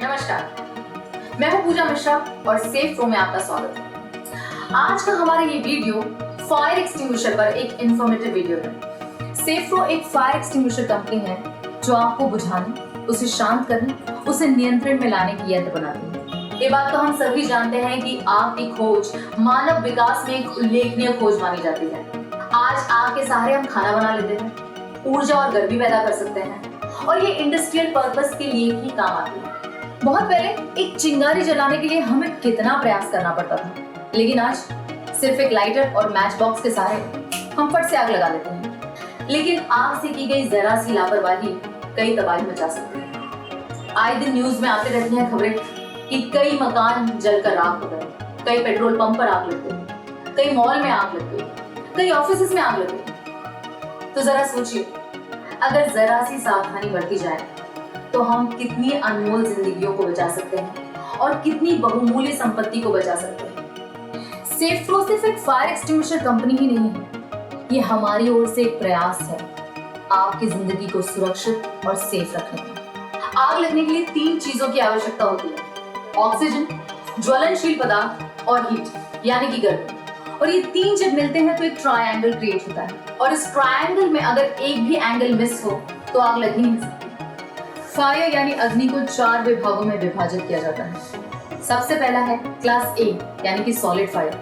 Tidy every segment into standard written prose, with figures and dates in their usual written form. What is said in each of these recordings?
नमस्कार, मैं हूं पूजा मिश्रा और सेफ प्रो में आपका स्वागत है। आज का हमारा ये वीडियो फायर एक्सटिंग्विशर पर एक इंफॉर्मेटिव वीडियो है। सेफ प्रो एक फायर एक्सटिंग्विशर कंपनी है जो आपको बुझाने, उसे शांत करने, उसे नियंत्रण में लाने की यंत्र बनाती है। ये बात तो हम सभी जानते हैं कि आग की खोज मानव विकास में एक उल्लेखनीय खोज मानी जाती है। आज आग के सहारे हम खाना बना लेते हैं, ऊर्जा और गर्मी पैदा कर सकते हैं और ये इंडस्ट्रियल पर्पस के लिए ही काम आती है। बहुत पहले एक चिंगारी जलाने के लिए हमें कितना प्रयास करना पड़ता था, लेकिन आज सिर्फ एक लाइटर और मैच बॉक्स के सहारे हम फट से आग लगा लेते हैं। लेकिन आग से की गई जरा सी लापरवाही कई तबाही मचा सकती है। आए दिन न्यूज में आते रहती हैं खबरें कि कई मकान जलकर राख हो गए, कई पेट्रोल पंप पर आग लग गई, कई मॉल में आग लग गई, कई ऑफिस में आग लग गई। तो जरा सोचिए, अगर जरा सी सावधानी बरती जाए तो हम कितनी अनमोल जिंदगियों को बचा सकते हैं और कितनी बहुमूल्य संपत्ति को बचा सकते हैं। सेफ प्रो सिर्फ एक फायर एक्सटिंग्विशर कंपनी ही नहीं है, ये हमारी ओर से एक प्रयास है आपकी जिंदगी को सुरक्षित और सेफ रखने का। आग लगने के लिए 3 चीजों की आवश्यकता होती है: ऑक्सीजन, ज्वलनशील पदार्थ और हीट यानी कि गर्मी। और ये 3 जब मिलते हैं तो एक ट्रायंगल क्रिएट होता है और इस ट्रायंगल में अगर एक भी एंगल मिस हो तो आग लग ही नहीं सकती। फायर यानी अग्नि को 4 विभागों में विभाजित किया जाता है। सबसे पहला है क्लास ए यानी कि सॉलिड फायर,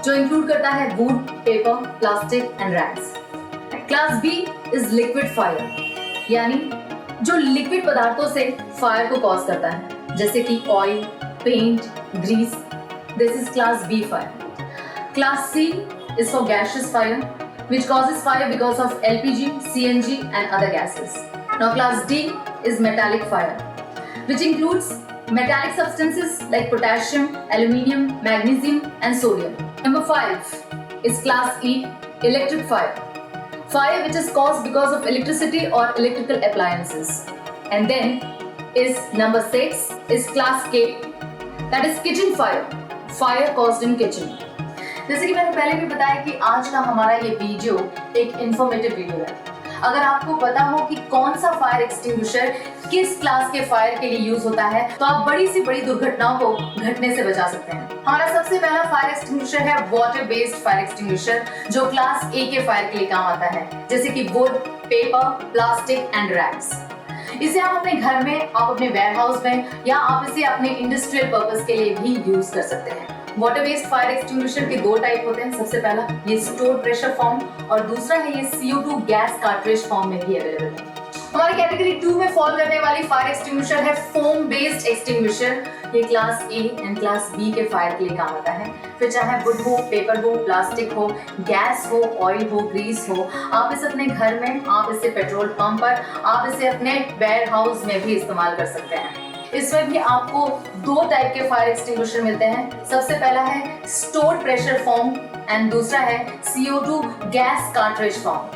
जो इंक्लूड करता है wood, paper, plastic and rags. Class B is liquid fire, यानी जो लिक्विड पदार्थों से फायर को कॉज करता है, जैसे कि oil, paint, grease. This is class B fire. Class C is for gaseous fire, which causes fire because of LPG, CNG and other gases. Now Class D is metallic fire, which includes metallic substances like potassium, aluminium, magnesium and sodium. Number 5 is Class E, electric fire. Fire which is caused because of electricity or electrical appliances. And then is number 6 is Class K, that is kitchen fire. Fire caused in kitchen. जैसे कि मैंने पहले भी बताया कि आज का हमारा ये वीडियो एक इंफॉर्मेटिव वीडियो है। अगर आपको पता हो कि कौन सा फायर एक्सटिंग्विशर किस क्लास के फायर के लिए यूज होता है तो आप बड़ी से बड़ी दुर्घटनाओं को घटने से बचा सकते हैं। हमारा सबसे पहला फायर एक्सटिंग्विशर है वाटर बेस्ड फायर एक्सटिंग्विशर, जो क्लास ए के फायर के लिए काम आता है, जैसे कि would, paper, plastic and rags. इसे आप अपने घर में, आप अपने वेयरहाउस में या आप इसे अपने इंडस्ट्रियल पर्पस के लिए भी यूज कर सकते हैं। वाटर बेस्ड फायर एक्सटिंग्विशर के 2 टाइप होते हैं। सबसे पहला ये स्टोर्ड प्रेशर फॉर्म और दूसरा है ये CO2 गैस कार्ट्रिज फॉर्म में भी अवेलेबल है। हमारी कैटेगरी 2 में फॉल करने वाली फायर एक्सटिंग्विशर है फोम बेस्ड एक्सटिंग्विशर। ये class A and class B के फायर के लिए काम आता है। फिर चाहे वुड हो, पेपर हो, प्लास्टिक हो, गैस हो, ऑयल हो, ग्रीस हो, आप इसे अपने घर में, आप इसे पेट्रोल पंप पर, आप इसे अपने वेयर हाउस में भी इस्तेमाल कर सकते हैं। इसमें भी आपको 2 टाइप के फायर एक्सटिंग्विशर मिलते हैं। सबसे पहला है स्टोर्ड प्रेशर फॉर्म एंड दूसरा है CO2 गैस कार्ट्रिज फॉर्म।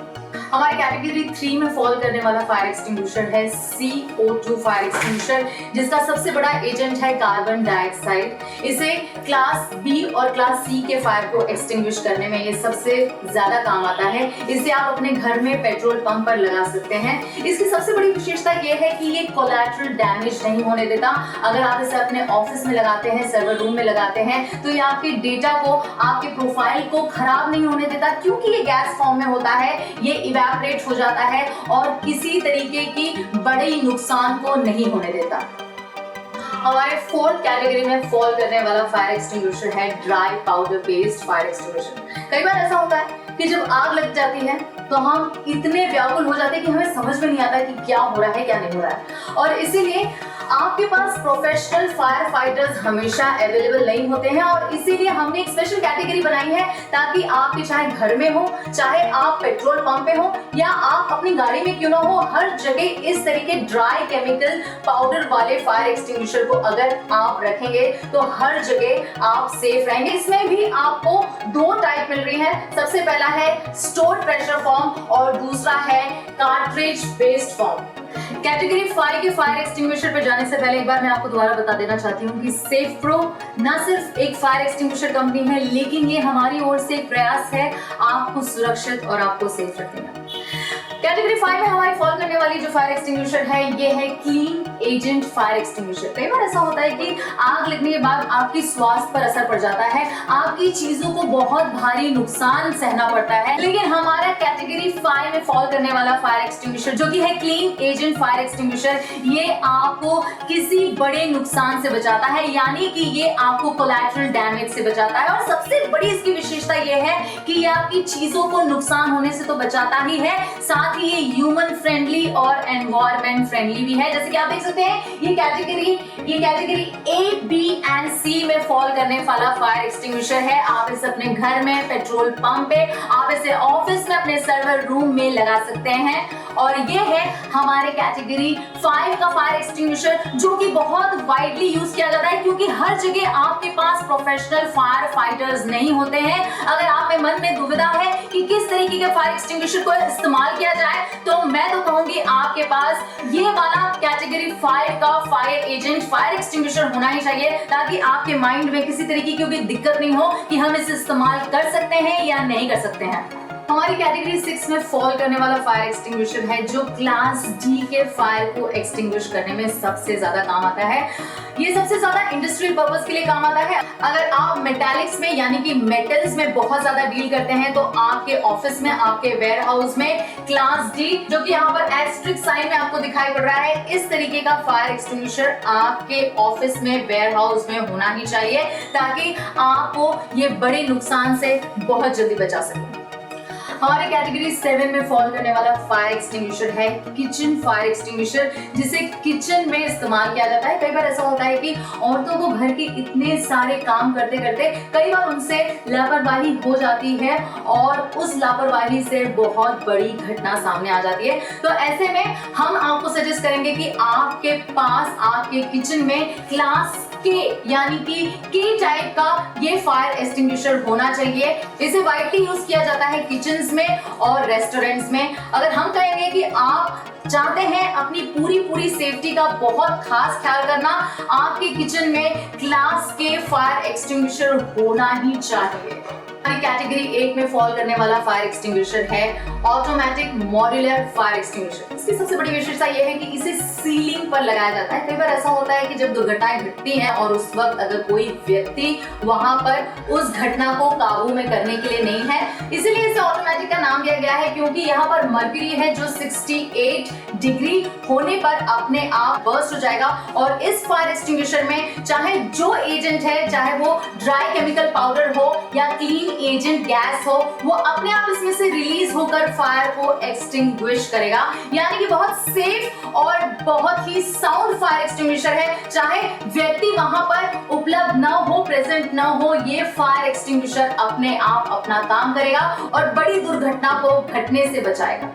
हमारी कैटेगरी 3 में फॉल करने वाला फायर एक्सटिंग्विशर है CO2 फायर एक्सटिंग्विशर, जिसका सबसे बड़ा एजेंट है कार्बन डाइऑक्साइड। इसे क्लास बी और क्लास सी के फायर को एक्सटिंग्विश करने में ये सबसे ज्यादा काम आता है। इसे आप अपने घर में पेट्रोल पंप पर लगा सकते हैं। इसकी सबसे बड़ी विशेषता ये है कि ये कोलैटरल डैमेज नहीं होने देता। अगर आप इसे अपने ऑफिस में लगाते हैं, सर्वर रूम में लगाते हैं, तो ये आपके डेटा को, आपके प्रोफाइल को खराब नहीं होने देता, क्योंकि ये गैस फॉर्म में होता है। ये इवैपोरेट हो जाता है और किसी तरीके की बड़ी नुकसान को नहीं होने देता। हमारे 4th कैटेगरी में फॉल करने वाला फायर एक्सटिंग्विशर है dry powder based fire extinguisher. कई बार ऐसा होता है कि जब आग लग जाती है तो हम इतने व्याकुल हो जाते हैं कि हमें समझ में नहीं आता कि क्या हो रहा है, क्या नहीं हो रहा है। और इसीलिए आपके पास प्रोफेशनल फायर फाइटर्स हमेशा अवेलेबल नहीं होते हैं और इसीलिए हमने एक स्पेशल कैटेगरी बनाई है ताकि आपके चाहे घर में हो, चाहे आप पेट्रोल पंप पे हो या आप अपनी गाड़ी में क्यों ना हो, हर जगह इस तरीके ड्राई केमिकल पाउडर वाले फायर एक्सटिंग्विशर को अगर आप रखेंगे तो हर जगह आप सेफ रहेंगे। इसमें भी आपको 2 टाइप मिल रही है। सबसे पहला है स्टोर्ड प्रेशर फॉर्म और दूसरा है कार्ट्रिज बेस्ड फॉर्म। कैटेगरी 5 के फायर एक्सटिंग्विशर पर जाने से पहले एक बार मैं आपको दोबारा बता देना चाहती हूँ कि सेफ प्रो न सिर्फ एक फायर एक्सटिंग्विशर कंपनी है, लेकिन ये हमारी ओर से एक प्रयास है आपको सुरक्षित और आपको सेफ रखने का। कैटेगरी 5 में हमारी फॉल करने वाली जो फायर एक्सटिंग्विशर है ये है क्लीन एजेंट फायर एक्सटिंग्विशर। कई बार ऐसा होता है कि आग लगने के बाद आपकी स्वास्थ्य पर असर पड़ जाता है, आपकी चीजों को बहुत भारी नुकसान सहना पड़ता है, लेकिन हमारा कैटेगरी 5 में फॉल करने वाला फायर एक्सटिंग्विशर जो कि है क्लीन एजेंट फायर एक्सटिंग्विशर, ये आपको किसी बड़े नुकसान से बचाता है, यानी कि ये आपको कोलैटरल डैमेज से बचाता है। और सबसे बड़ी इसकी विशेषता ये है कि ये आपकी चीजों को नुकसान होने से तो बचाता ही है, साथ ही ये ह्यूमन फ्रेंडली और एनवायरमेंट फ्रेंडली भी है। जैसे कि आप देख सकते हैं ये category A, B and C में फॉल करने वाला फायर एक्सटिंग्विशर है। आप इसे अपने घर में, पेट्रोल पंप पे, आप इसे ऑफिस में, अपने सर्वर रूम में लगा सकते हैं। और ये है हमारे कैटेगरी 5 का फायर एक्सटिंग्विशर जो कि बहुत वाइडली यूज किया जाता है, क्योंकि हर जगह आपके पास प्रोफेशनल फायर फाइटर्स नहीं होते हैं। अगर आप में मन में दुविधा है कि किस तरीके के फायर एक्सटिंग्विशर को इस्तेमाल किया जाए, तो मैं तो कहूंगी आपके पास ये वाला कैटेगरी 5 का फायर एजेंट फायर एक्सटिंग्विशर होना ही चाहिए, ताकि आपके माइंड में किसी तरीके की कोई दिक्कत नहीं हो कि हम इसे इस्तेमाल कर सकते हैं या नहीं कर सकते हैं। हमारी कैटेगरी 6 में फॉल करने वाला फायर एक्सटिंग्विशर है जो क्लास D के फायर को एक्सटिंग्विश करने में सबसे ज्यादा काम आता है। ये सबसे ज्यादा इंडस्ट्रियल पर्पस के लिए काम आता है। अगर आप मेटालिक्स में यानी कि मेटल्स में बहुत ज्यादा डील करते हैं, तो आपके ऑफिस में, आपके वेयर हाउस में क्लास D, जो कि यहाँ पर एस्टेरिस्क साइन में आपको दिखाई पड़ रहा है, इस तरीके का फायर एक्सटिंग्विशर आपके ऑफिस में, वेयर हाउस में होना ही चाहिए, ताकि आपको ये बड़े नुकसान से बहुत जल्दी बचा सके। हमारे कैटेगरी 7 में फॉल करने वाला फायर एक्सटिंग्विशर है किचन फायर एक्सटिंग्विशर, जिसे किचन में इस्तेमाल किया जाता है। कई बार ऐसा होता है कि औरतों को घर के इतने सारे काम करते करते कई बार उनसे लापरवाही हो जाती है और उस लापरवाही से बहुत बड़ी घटना सामने आ जाती है। तो ऐसे में हम आपको सजेस्ट करेंगे कि आपके पास आपके किचन में क्लास के यानी कि के टाइप का ये फायर एक्सटिंग्विशर होना चाहिए। इसे वाइडली यूज किया जाता है किचन्स में और रेस्टोरेंट्स में। अगर हम कहेंगे कि आप चाहते हैं अपनी पूरी सेफ्टी का बहुत खास ख्याल करना, आपके किचन में क्लास के फायर एक्सटिंग्विशर होना ही चाहिए। कैटेगरी 8 में फॉल करने वाला फायर एक्सटिंग्विशर है ऑटोमेटिक मॉड्यूलर फायर एक्सटिंग्विशर। इसकी सबसे बड़ी विशेषता यह है कि इसे सीलिंग पर लगाया जाता है। कई बार ऐसा होता है कि जब दुर्घटनाएं घटती हैं और उस वक्त अगर कोई व्यक्ति वहां पर उस घटना को काबू में करने के लिए नहीं है, इसीलिए इसे ऑटोमेटिक का नाम दिया गया है, क्योंकि यहाँ पर मर्क्यूरी है जो 68 डिग्री होने पर अपने आप बर्स्ट हो जाएगा। और इस फायर एक्सटिंग्विशर में चाहे जो एजेंट है, चाहे वो ड्राई केमिकल पाउडर हो या क्लीन एजेंट गैस हो, वो अपने आप इसमें से रिलीज होकर फायर को एक्सटिंग्विश करेगा। यानी कि बहुत सेफ और बहुत ही साउंड फायर एक्सटिंग्विशर है। चाहे व्यक्ति वहां पर उपलब्ध न हो, प्रेजेंट न हो, ये फायर एक्सटिंग्विशर अपने आप अपना काम करेगा और बड़ी दुर्घटना को घटने से बचाएगा।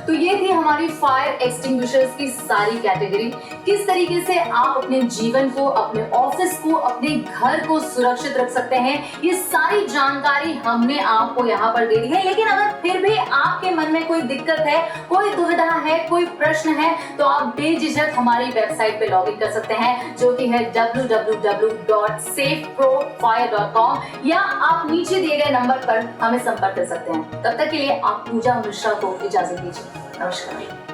तो ये थी हमारी फायर एक्सटिंग्विशर्स की सारी कैटेगरी। किस तरीके से आप अपने जीवन को, अपने ऑफिस को, अपने घर को सुरक्षित रख सकते हैं, ये सारी जानकारी हमने आपको यहाँ पर दे दी है। लेकिन अगर फिर भी आपके मन में कोई दिक्कत है, कोई दुविधा है, कोई प्रश्न है, तो आप बेझिझक हमारी वेबसाइट पे लॉग इन कर सकते हैं, जो कि है www.safeprofire.com, या आप नीचे दिए गए नंबर पर हमें संपर्क कर सकते हैं। तब तक के लिए आप पूजा मिश्रा को इजाजत दीजिए। नमस्कार।